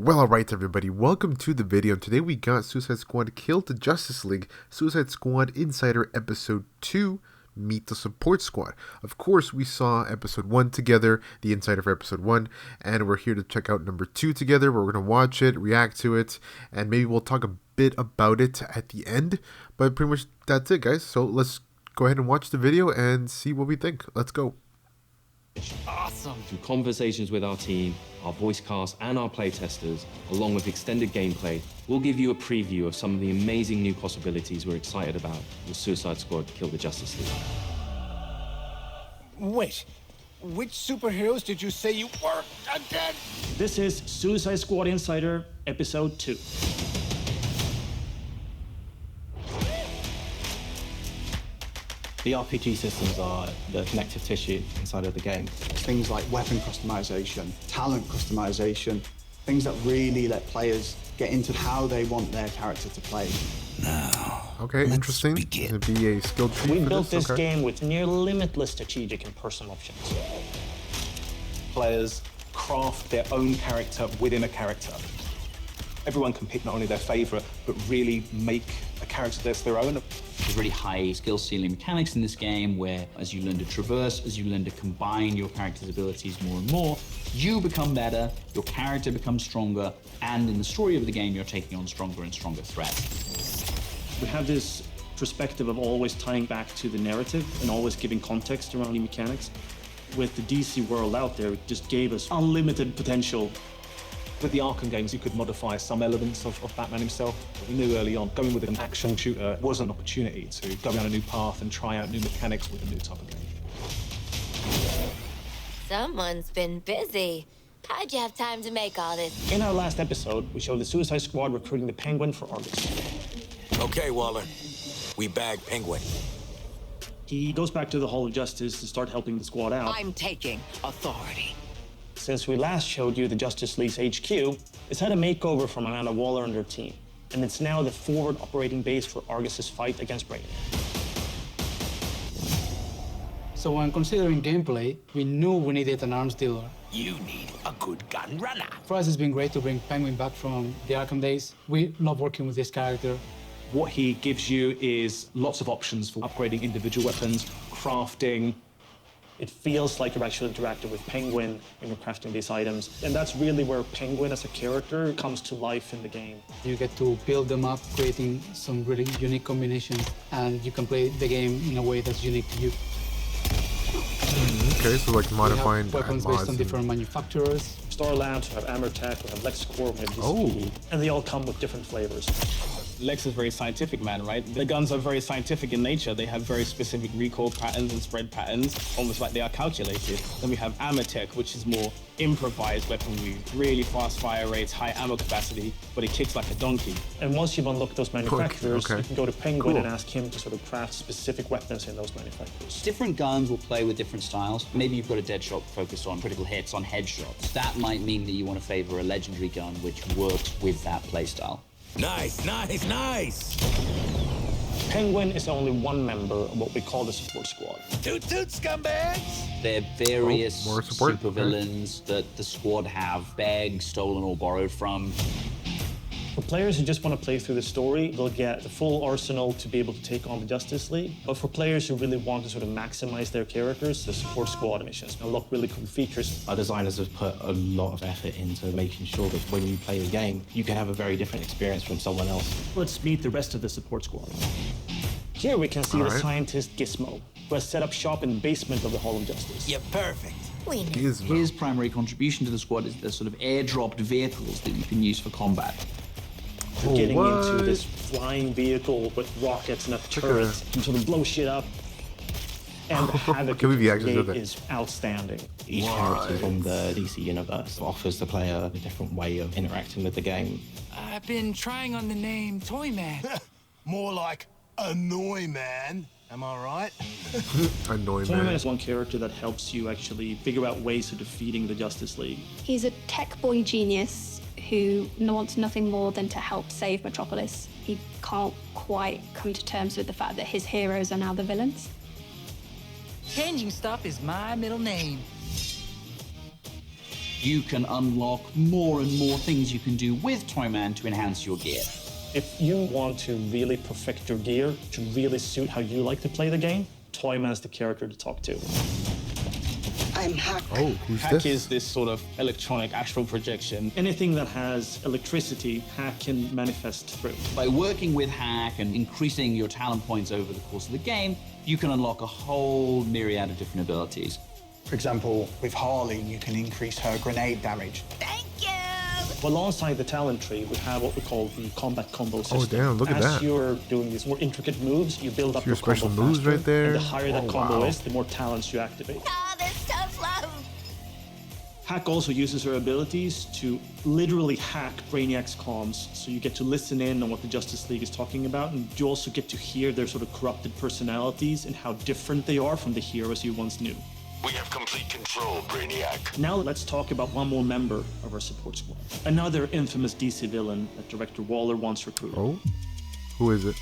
Well, alright everybody, welcome to the video. Today we got Suicide Squad Kill the Justice League, Suicide Squad Insider Episode 2, Meet the Support Squad. Of course, we saw Episode 1 together, the Insider for Episode 1, and we're here to check out number 2 together. We're going to watch it, react to it, and maybe we'll talk a bit about it at the end. But pretty much that's it, guys. So let's go ahead and watch the video and see what we think. Let's go. Awesome! Through conversations with our team, our voice cast, and our playtesters, along with extended gameplay, we'll give you a preview of some of the amazing new possibilities we're excited about with Suicide Squad Kill the Justice League. Wait, which superheroes did you say you were again? This is Suicide Squad Insider Episode 2. The RPG systems are the connective tissue inside of the game. Things like weapon customization, talent customization, things that really let players get into how they want their character to play. Okay, interesting. It'd be a skill tree. We for built this okay. game with near limitless strategic and personal options. Players craft their own character within a character. Everyone can pick not only their favorite, but really make a character that's their own. There's really high skill ceiling mechanics in this game where as you learn to traverse, as you learn to combine your character's abilities more and more, you become better, your character becomes stronger, and in the story of the game, you're taking on stronger and stronger threats. We have this perspective of always tying back to the narrative and always giving context around the mechanics. With the DC world out there, it just gave us unlimited potential. With the Arkham games, you could modify some elements of Batman himself. We knew early on, going with an action shooter was an opportunity to go down a new path and try out new mechanics with a new type of game. Someone's been busy. How'd you have time to make all this? In our last episode, we showed the Suicide Squad recruiting the Penguin for Argus. Okay, Waller. We bagged Penguin. He goes back to the Hall of Justice to start helping the squad out. I'm taking authority. Since we last showed you the Justice League's HQ, it's had a makeover from Amanda Waller and her team, and it's now the forward operating base for Argus's fight against Brainiac. So when considering gameplay, we knew we needed an arms dealer. You need a good gun runner. For us, it's been great to bring Penguin back from the Arkham days. We love working with this character. What he gives you is lots of options for upgrading individual weapons, crafting. It feels like you're actually interacting with Penguin when you're crafting these items, and that's really where Penguin as a character comes to life in the game. You get to build them up, creating some really unique combinations, and you can play the game in a way that's unique to you. Okay, so like modifying we have weapons based on different manufacturers. Star Labs, we have Amertech, we have LexCorp, we have DCP, and they all come with different flavors. Lex is a very scientific man, right? The guns are very scientific in nature. They have very specific recoil patterns and spread patterns, almost like they are calculated. Then we have Amertech, which is more improvised weaponry, really fast fire rates, high ammo capacity, but it kicks like a donkey. And once you've unlocked those manufacturers, okay. you can go to Penguin and ask him to sort of craft specific weapons in those manufacturers. Different guns will play with different styles. Maybe you've got a Deadshot focused on critical hits, on headshots. That might mean that you want to favor a legendary gun which works with that playstyle. Nice, nice, nice. Penguin is only one member of what we call the support squad. Toot toot, scumbags. There are various more support. supervillains that the squad have begged, stolen, or borrowed from. For players who just want to play through the story, they'll get the full arsenal to be able to take on the Justice League. But for players who really want to sort of maximize their characters, the support squad missions unlock really cool features. Our designers have put a lot of effort into making sure that when you play the game, you can have a very different experience from someone else. Let's meet the rest of the support squad. Here we can see the scientist Gizmo, who has set up shop in the basement of the Hall of Justice. You're perfect. Gizmo. His primary contribution to the squad is the sort of airdropped vehicles that you can use for combat. We're getting into this flying vehicle with rockets and a turret and sort of blow shit up. And the havoc Can we be actually create is outstanding. Each character from the DC universe offers the player a different way of interacting with the game. I've been trying on the name Toyman. More like Annoy Man. Am I right? Annoying Toyman man. is one character that helps you actually figure out ways of defeating the Justice League. He's a tech boy genius who wants nothing more than to help save Metropolis. He can't quite come to terms with the fact that his heroes are now the villains. Changing stuff is my middle name. you can unlock more and more things you can do with Toyman to enhance your gear. If you want to really perfect your gear to really suit how you like to play the game, Toyman's the character to talk to. I'm Hack. Oh, who's Hack this? is this sort of electronic astral projection. Anything that has electricity, Hack can manifest through. By working with Hack and increasing your talent points over the course of the game, you can unlock a whole myriad of different abilities. For example, with Harley, you can increase her grenade damage. Thank you! Alongside the talent tree, we have what we call the combat combo system. Oh, damn, look at that. As you're doing these more intricate moves, you build up Your your combo special moves faster, right there. And the higher that Oh, combo wow. is, the more talents you activate. Oh, this tough love! Hack also uses her abilities to literally hack Brainiac's comms, so you get to listen in on what the Justice League is talking about, and you also get to hear their sort of corrupted personalities and how different they are from the heroes you once knew. We have complete control, Brainiac. Now let's talk about one more member of our support squad. Another infamous DC villain that Director Waller once recruited. Oh, who is it?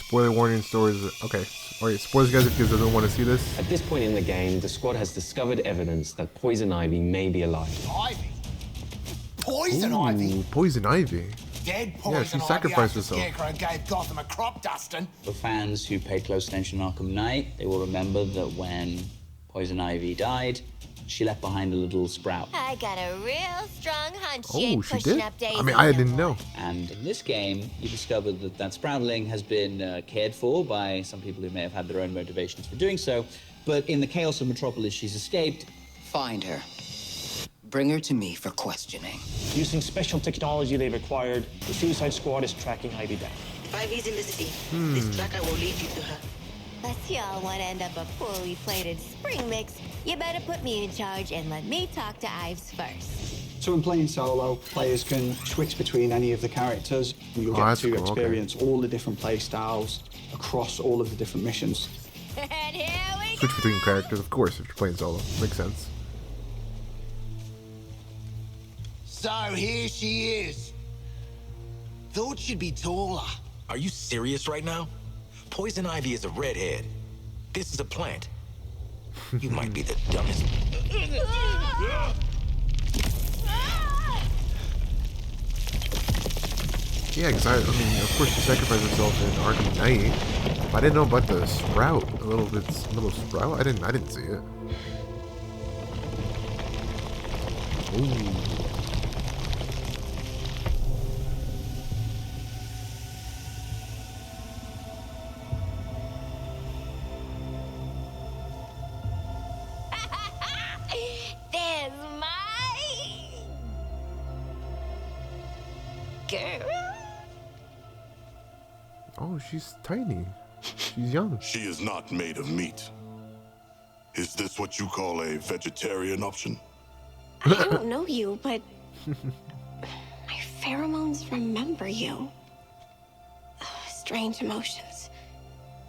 Spoiler warning. Stories. Okay. All right. Spoilers, guys, if you guys don't want to see this. At this point in the game, the squad has discovered evidence that Poison Ivy may be alive. Ivy? Poison Ooh, Ivy? Poison Ivy. Dead Poison Yeah, she Ivy sacrificed after herself. Scarecrow gave Gotham a crop dusting. For fans who pay close attention to Arkham Knight, they will remember that when Poison Ivy died, she left behind a little sprout. I got a real strong hunch Oh, she ain't she pushing did? up daisies I mean, I no didn't more. know. And in this game, you discover that that sproutling has been cared for by some people who may have had their own motivations for doing so. But in the chaos of Metropolis, she's escaped. Find her. Bring her to me for questioning. Using special technology they've acquired, the Suicide Squad is tracking Ivy down. Ivy's in the city. This tracker will lead you to her. Unless y'all want to end up a poorly plated spring mix, you better put me in charge and let me talk to Ives first. So in playing solo, players can switch between any of the characters. You'll Oh, get that's to cool, okay. experience all the different play styles across all of the different missions. And here we Switch between characters, of course, if you're playing solo. Makes sense. So here she is. Thought she'd be taller. Are you serious right now? Poison Ivy is a redhead. This is a plant. You might be the dumbest. Yeah, because I mean, of course, she sacrificed herself in Arkham Knight. But I didn't know about the sprout. A little sprout. I didn't see it. Ooh. There's my girl. Oh, she's tiny. She's young. She is not made of meat. Is this what you call a vegetarian option? I don't know you, but my pheromones remember you. Strange emotions.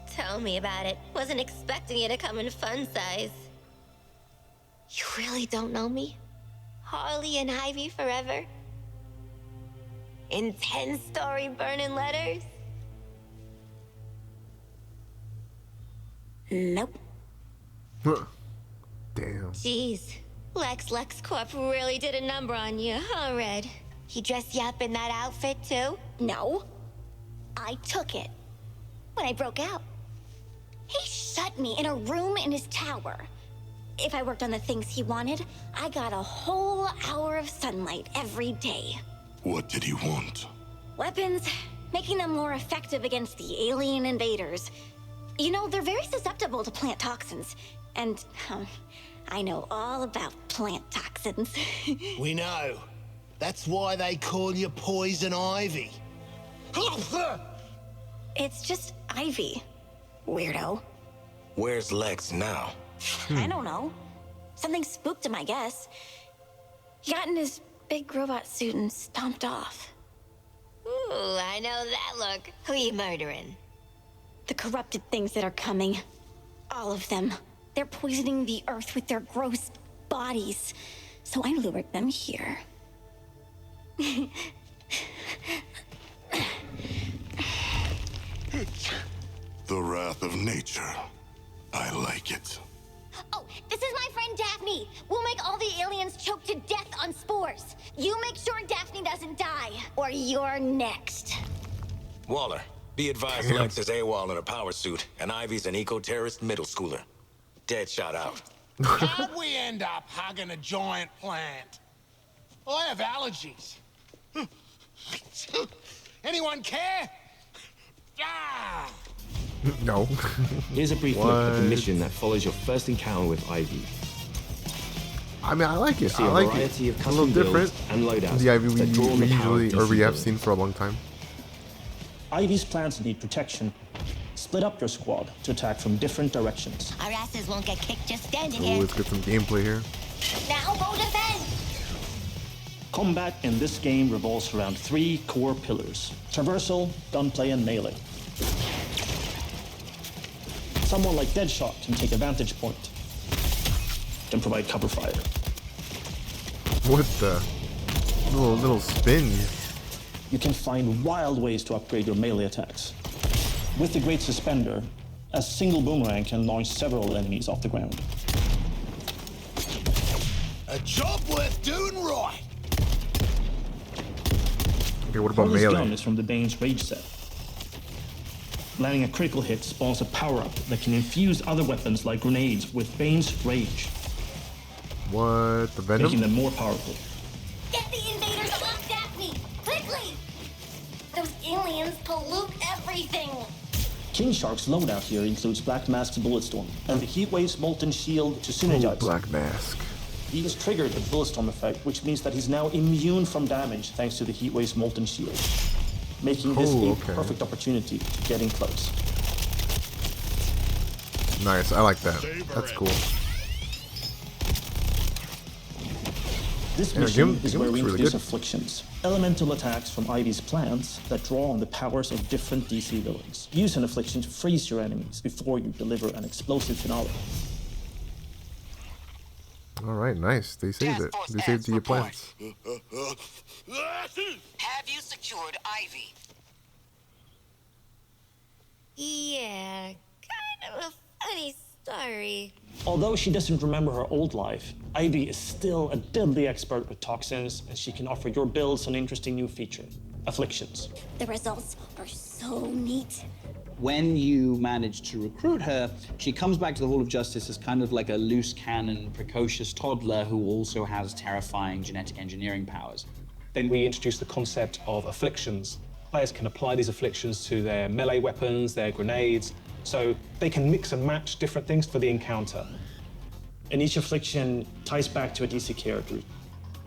Tell me about it. Wasn't expecting you to come in fun size. You really don't know me? Harley and Ivy forever? In 10-story burning letters? Nope. Damn. Jeez. Lex Corp really did a number on you, huh, Red? He dressed you up in that outfit, too? No. I took it. When I broke out. He shut me in a room in his tower. If I worked on the things he wanted, I got a whole hour of sunlight every day. What did he want? Weapons, making them more effective against the alien invaders. You know, they're very susceptible to plant toxins. And I know all about plant toxins. We know. That's why they call you Poison Ivy. It's just Ivy, weirdo. Where's Lex now? I don't know. Something spooked him, I guess. He got in his big robot suit and stomped off. Ooh, I know that look. Who you murdering? The corrupted things that are coming. All of them. They're poisoning the earth with their gross bodies. So I lured them here. The wrath of nature. I like it. Oh, this is my friend Daphne. me. We'll make all the aliens choke to death on spores. You make sure Daphne doesn't die, or you're next. Waller, be advised Lex is AWOL in a power suit, and Ivy's an eco-terrorist middle schooler. Dead shot out. How'd we end up hugging a giant plant? I have allergies. Anyone care? Ah! No. Here's a brief look at the mission that follows your first encounter with Ivy. I mean, I like it. See I a like variety it. of A little custom different. builds and loadouts The Ivy we that draw on the power of usually, or DC we have builds. seen for a long time. Ivy's plans need protection. Split up your squad to attack from different directions. Our asses won't get kicked just standing Oh, here. let's get some gameplay here. Now go defend! Combat in this game revolves around 3 core pillars: traversal, gunplay, and melee. Someone like Deadshot can take a vantage point, can provide cover fire. What the? Little spin. You can find wild ways to upgrade your melee attacks. With the Great Suspender, a single boomerang can launch several enemies off the ground. A job worth doing right. Okay, what about Harley's melee? gun is from the Bane's Rage set. Landing a critical hit spawns a power-up that can infuse other weapons like grenades with Bane's Rage, What? The Venom? making them more powerful. Get the invaders off Daphne! Quickly! Those aliens pollute everything! King Shark's loadout here includes Black Mask's Bulletstorm and the Heatwave's Molten Shield to Oh, synergize. Black Mask. He has triggered the Bulletstorm effect, which means that he's now immune from damage thanks to the Heatwave's Molten Shield, making this a perfect opportunity to get in close. Nice, I like that. That's cool. This Yeah, mission game- is game where we looks really introduce good. afflictions, elemental attacks from Ivy's plants that draw on the powers of different DC villains. Use an affliction to freeze your enemies before you deliver an explosive finale. Alright, nice. They saved it. They saved your plants. Have you secured Ivy? Yeah, kind of a funny story. Although she doesn't remember her old life, Ivy is still a deadly expert with toxins, and she can offer your builds an interesting new feature: afflictions. The results are so neat. When you manage to recruit her, she comes back to the Hall of Justice as kind of like a loose cannon, precocious toddler who also has terrifying genetic engineering powers. Then we introduce the concept of afflictions. Players can apply these afflictions to their melee weapons, their grenades, so they can mix and match different things for the encounter. And each affliction ties back to a DC character.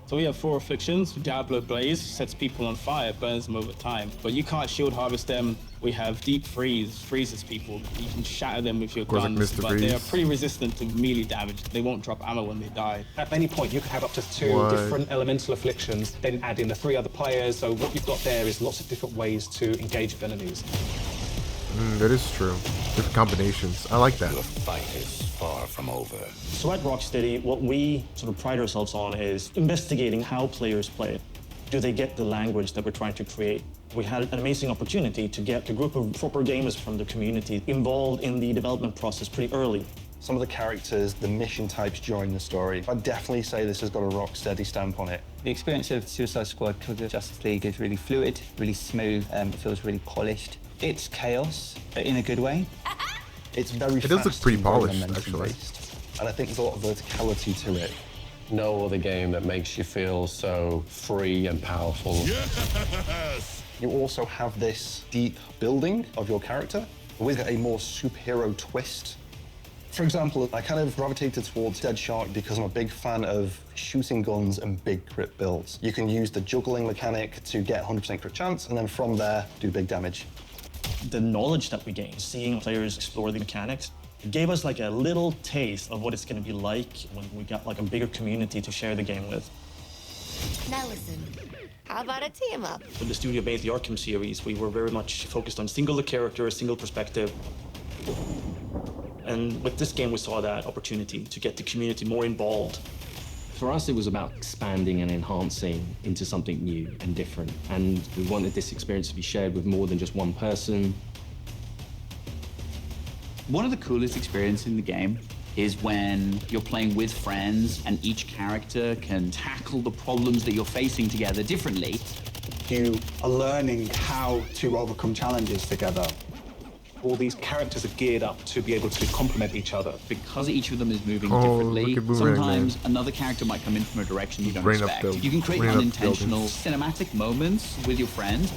So we have 4 afflictions. Diablo Blaze sets people on fire, burns them over time. But you can't shield harvest them. We have Deep Freeze, freezes people. You can shatter them with your Of course, like guns, Mr. but they are Freeze. pretty resistant to melee damage. They won't drop ammo when they die. At any point, you can have up to 2 What? different elemental afflictions, then add in the 3 other players. So what you've got there is lots of different ways to engage with enemies. That is true. Different combinations. I like that. The fight is far from over. So at Rocksteady, what we sort of pride ourselves on is investigating how players play. Do they get the language that we're trying to create? We had an amazing opportunity to get a group of proper gamers from the community involved in the development process pretty early. Some of the characters, the mission types during the story, I'd definitely say this has got a Rocksteady stamp on it. The experience of Suicide Squad Kill the Justice League is really fluid, really smooth, it feels really polished. It's chaos, but in a good way. It's very It does look fast pretty and very polished, momentum actually. based. And I think there's a lot of verticality to it. No other game that makes you feel so free and powerful. Yes! You also have this deep building of your character with a more superhero twist. For example, I kind of gravitated towards Deadshot because I'm a big fan of shooting guns and big crit builds. You can use the juggling mechanic to get 100% crit chance, and then from there, do big damage. The knowledge that we gained, seeing players explore the mechanics, it gave us like a little taste of what it's going to be like when we got like a bigger community to share the game with. Now listen, how about a team up? When the studio made the Arkham series, we were very much focused on single character, single perspective. And with this game, we saw that opportunity to get the community more involved. For us, it was about expanding and enhancing into something new and different. And we wanted this experience to be shared with more than just one person. One of the coolest experiences in the game is when you're playing with friends and each character can tackle the problems that you're facing together differently. You are learning how to overcome challenges together. All these characters are geared up to be able to complement each other. Because each of them is moving Oh, differently, look at Boomerang, sometimes man. another character might come in from a direction you don't Brain up expect. the- You can create brain up unintentional buildings. cinematic moments with your friends.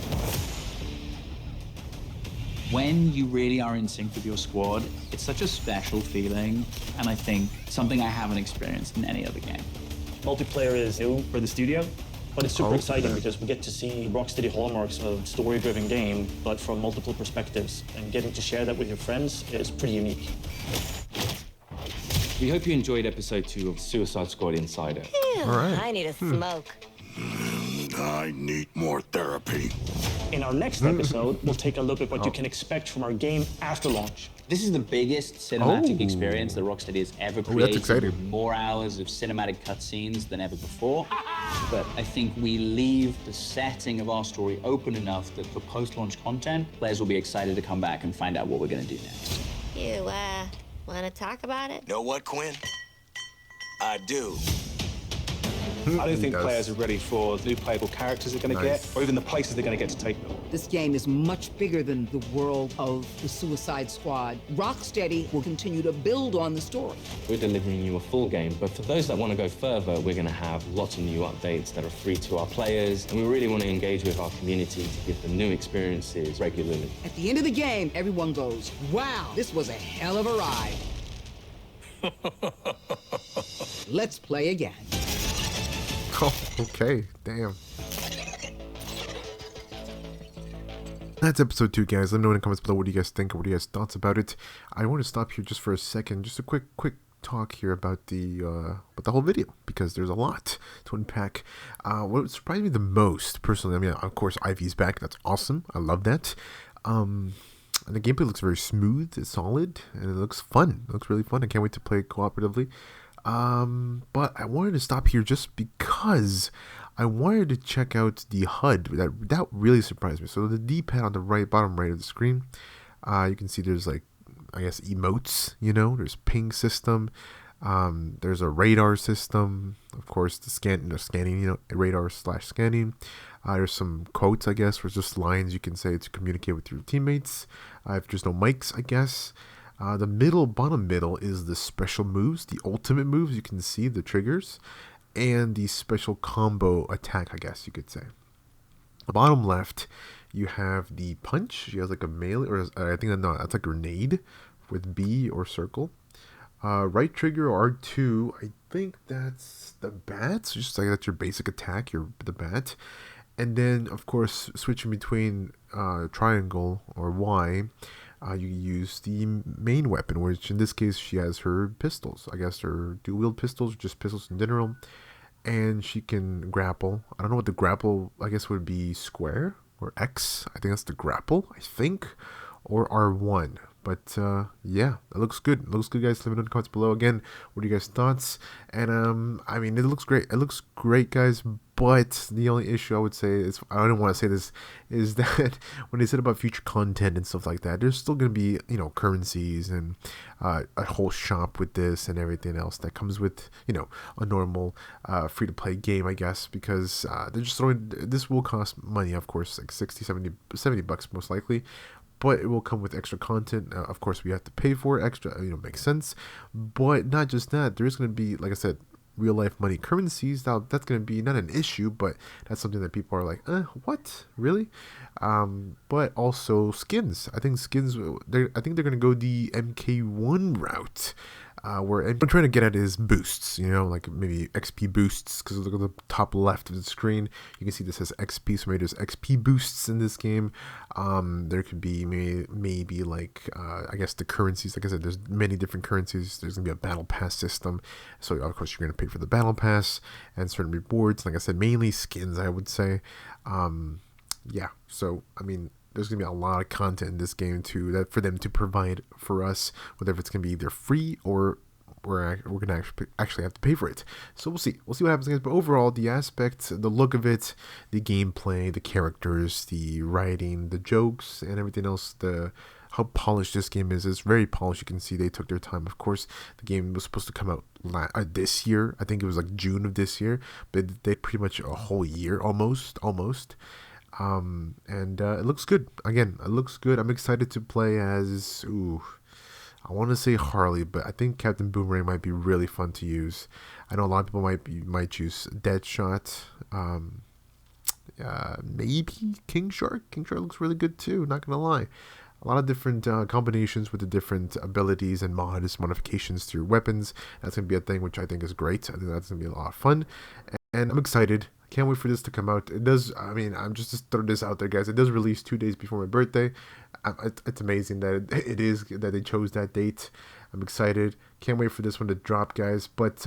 When you really are in sync with your squad, it's such a special feeling, and I think something I haven't experienced in any other game. Multiplayer is new for the studio, but it's super Oh, exciting yeah. because we get to see Rocksteady hallmarks of story-driven game, but from multiple perspectives, and getting to share that with your friends is pretty unique. We hope you enjoyed episode 2 of Suicide Squad Insider. Phew, All right. I need a smoke. I need more therapy. In our next episode, we'll take a look at what you can expect from our game after launch. This is the biggest cinematic Oh. experience that Rocksteady has ever that's created, exciting. with more hours of cinematic cutscenes than ever before. But I think we leave the setting of our story open enough that for post-launch content, players will be excited to come back and find out what we're going to do next. You, want to talk about it? Know what, Quinn? I do. I don't think does. players are ready for the new playable characters they're going to Nice. get, or even the places they're going to get to take them. This game is much bigger than the world of the Suicide Squad. Rocksteady will continue to build on the story. We're delivering you a full game, but for those that want to go further, we're going to have lots of new updates that are free to our players, and we really want to engage with our community to give them new experiences regularly. At the end of the game, everyone goes, wow, this was a hell of a ride. Let's play again. Oh, okay. Damn. That's episode 2, guys. Let me know in the comments below what do you guys think or what are you guys' thoughts about it. I want to stop here just for a second. Just a quick talk here about the whole video, because there's a lot to unpack. What surprised me the most, personally, I mean, of course, Ivy's back. That's awesome. I love that. And the gameplay looks very smooth, it's solid, and it looks fun. It looks really fun. I can't wait to play cooperatively. But I wanted to stop here just because I wanted to check out the HUD. That really surprised me. So the D-pad on the bottom right of the screen, you can see there's like, I guess, emotes, you know, there's ping system, there's a radar system, of course, the scanning, you know, radar/scanning. There's some quotes, I guess, or just lines you can say to communicate with your teammates. If there's no mics, I guess. The bottom middle is the special moves, the ultimate moves. You can see the triggers and the special combo attack, I guess you could say. The bottom left, you have the punch. She has like a melee, or I think that's a grenade with B or circle. Right trigger R2, I think that's the bat. So just like that's your basic attack, the bat. And then, of course, switching between triangle or Y, you use the main weapon, which in this case she has her pistols. I guess her dual-wield pistols, just pistols in general. And she can grapple. I don't know what the grapple, I guess, would be square or X. I think that's the grapple, I think. Or R1. But yeah, it looks good. It looks good, guys. Let me know in the comments below. Again, what are you guys' thoughts? And I mean, it looks great. It looks great, guys. But the only issue I would say is, I don't want to say this, is that when they said about future content and stuff like that, there's still going to be, you know, currencies and a whole shop with this and everything else that comes with, you know, a normal free-to-play game, I guess, because they're just throwing, this will cost money, of course, like 60, 70 bucks most likely. But it will come with extra content. Of course, we have to pay for it extra, you know, makes sense. But not just that, there's going to be, like I said, real life money currencies. Now, that's going to be not an issue, but that's something that people are like, what? Really? But also skins. I think skins, I think they're going to go the MK1 route. Where I'm trying to get at is boosts, you know, like maybe XP boosts, because look at the top left of the screen, you can see this says XP, so maybe there's XP boosts in this game. There could be maybe like, I guess the currencies, like I said, there's many different currencies. There's going to be a battle pass system, so of course you're going to pay for the battle pass and certain rewards, like I said, mainly skins, I would say. Yeah, so, I mean, there's going to be a lot of content in this game for them to provide for us, whether it's going to be either free or we're going to actually have to pay for it. So we'll see what happens, guys. But overall, the aspect, the look of it, the gameplay, the characters, the writing, the jokes, and everything else, the how polished this game is. It's very polished. You can see they took their time. Of course, the game was supposed to come out this year. I think it was like June of this year, but they pretty much a whole year almost. And it looks good. Again, it looks good. I'm excited to play as, I want to say Harley, but I think Captain Boomerang might be really fun to use. I know a lot of people might choose Deadshot. Maybe King Shark. King Shark looks really good too, not gonna lie. A lot of different combinations with the different abilities and modifications to your weapons. That's going to be a thing which I think is great. I think that's going to be a lot of fun. And I'm excited. Can't wait for this to come out. It does, I mean, I'm just throw this out there, guys. It does release 2 days before my birthday. It's amazing that it is, that they chose that date. I'm excited. Can't wait for this one to drop, guys. But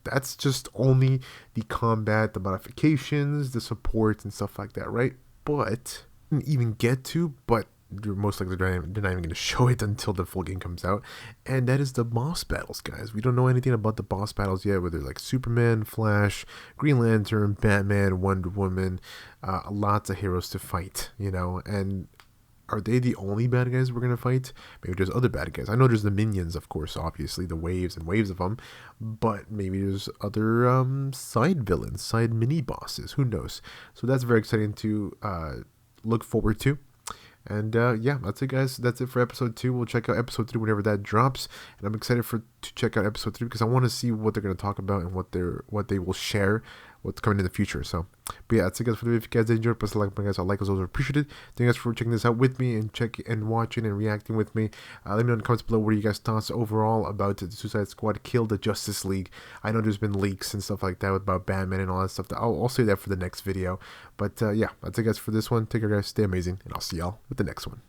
that's just only the combat, the modifications, the support, and stuff like that, right? But, didn't even get to, but they're most likely they're not even going to show it until the full game comes out, and that is the boss battles, guys. We don't know anything about the boss battles yet, whether like Superman, Flash, Green Lantern, Batman, Wonder Woman, lots of heroes to fight, you know. And are they the only bad guys we're going to fight? Maybe there's other bad guys. I know there's the minions, of course, obviously, the waves and waves of them, but maybe there's other side villains, side mini bosses, who knows. So that's very exciting to look forward to. And yeah, that's it, guys. That's it for episode 2. We'll check out episode 3 whenever that drops. And I'm excited to check out episode 3 because I want to see what they're going to talk about and what they will share, what's coming in the future. So, but yeah, that's it, guys, for the video. If you guys did enjoy it, press the like button, guys. I like as always, appreciate it. Thank you guys for checking this out with me and watching and reacting with me. Let me know in the comments below what are you guys' thoughts overall about the Suicide Squad Kill the Justice League. I know there's been leaks and stuff like that about Batman and all that stuff. I'll say that for the next video. But yeah, that's it, guys, for this one. Take care, guys. Stay amazing, and I'll see y'all with the next one.